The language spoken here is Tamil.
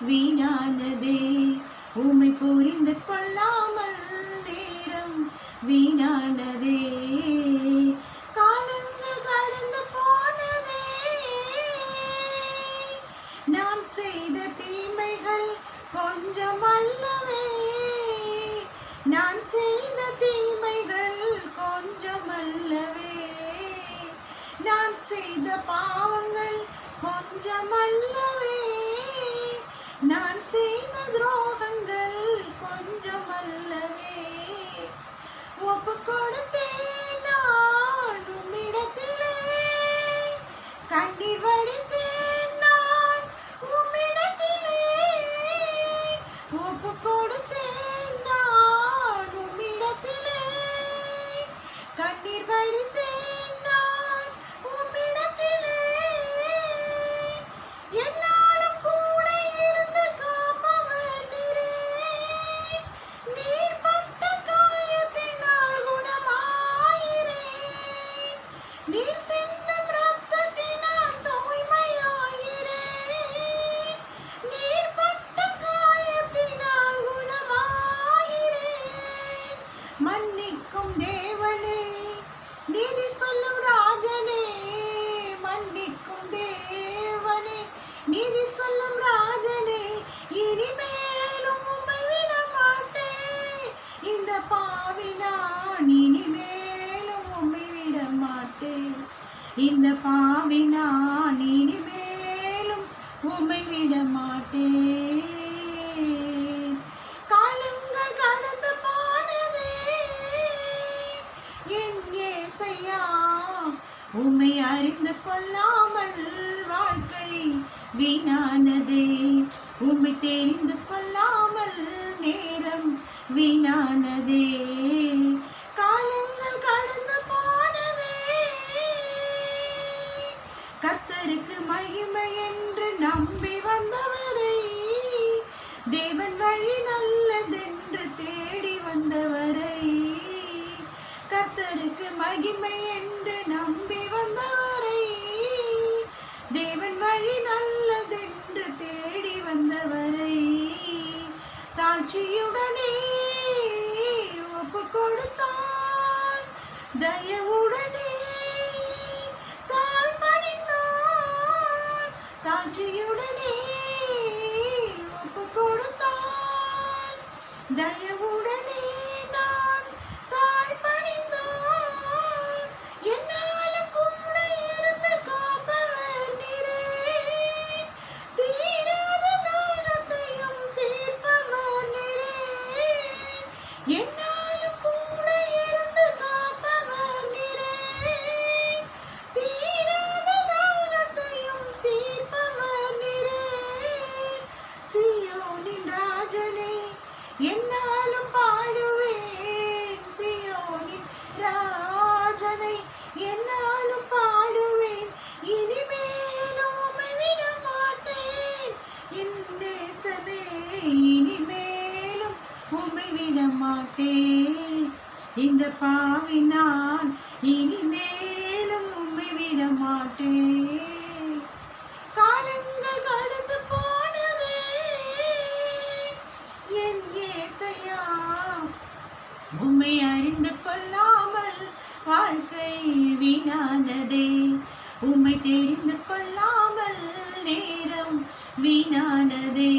வீணானதே. உம்மை புரிந்து கொள்ளாமல் நேரம் வீணானதே. காலங்கள் கடந்து போனதே, நான் செய்த தீமைகள் கொஞ்சம் அல்லவே. நான் செய்த தீமைகள் கொஞ்சம் அல்லவே. நான் செய்த பாவங்கள் கொஞ்சம் அல்லவே. நான் செய்த துரோகங்கள் கொஞ்சம் அல்லவே. ஒப்பு கொடுத்தேன் நான் உம்மிடத்திலே, கண்ணீர் வடித்தேன் நான் உம்மிடத்திலே. ஒப்பு கொடுத்தேன் நான் உம்மிடத்திலே, கண்ணீர் வடித்தேன் நான் உம்மிடத்திலே. என்னாலும் கூட இருந்து காப்பவர் நீரே. நீர் பட்ட காயத்தினால் குணமாகிறேன். நீர் சிந்தும் இரத்தத்தினால் தூய்மையாகிறேன். நீர் பட்ட காயத்தினால் குணமாகிறேன். மன்னிக்கும் தேவனே, நீதி சொல்லும் ராஜனே. மன்னிக்கும் தேவனே, நீதி சொல்லும் ராஜனே. இனிமேலும் உம்மை விட மாட்டேன். இந்த பாவி நான் இனிமேலும் உம்மை விட மாட்டேன். இந்த பாவி நான் இனிமேலும் உம்மை விட மாட்டேன். காலங்கள் கடந்து போனதே, என் ஏசையா. உம்மை அறிந்து கொள்ளாமல் வாழ்க்கை வீணானதே. உம்மை தெரிந்து கொள்ளாமல் நேரம் வீணானதே. காலங்கள் கடந்து போனதே, கர்த்தருக்கு மகிமை என்று நம்பி வந்தவரை, தேவன் வழி நல்லதென்று தேடி வந்தவரை, கர்த்தருக்கு மகிமை என்று நம்பி வந்தவரை, தேவன் வழி நல்லதென்று தேடி வந்தவரை, தாழ்ச்சியுடனே ஒப்பு கொடுத்தான். தயவுடனே தாழ்பணிந்தான். தாழ்ச்சியுடனே ஒப்பு கொடுத்தான். தயவுடனே நான் தாழ்பணிந்தான். என்னாலும் கூட இருந்து காப்பவர் நீரே. தீராத தாகத்தையும் தீர்ப்பவர் நீரே. என்னாலும் கூட இருந்து காப்பவர் நீரே. தீராத தாகத்தையும் தீர்ப்பவர் நீரே. சீயோனின் ராஜனே, என்னாலும் பாடுவேன். சீயோனின் ராஜனை என்னாலும் பாடுவேன். இனிமேலும் உம்மை விட மாட்டேன். என் நேசமே, இனிமேலும் உம்மை விட மாட்டேன். இந்த பாவி நான் இனிமேலும் உம்மை விட மாட்டேன். காலங்கள் கடந்து போனதே, என் ஏசையா. உம்மை அறிந்து கொள்ளாமல் வாழ்க்கை வீணானதே. உம்மை தெரிந்து கொள்ளாமல் நேரம் வீணானதே.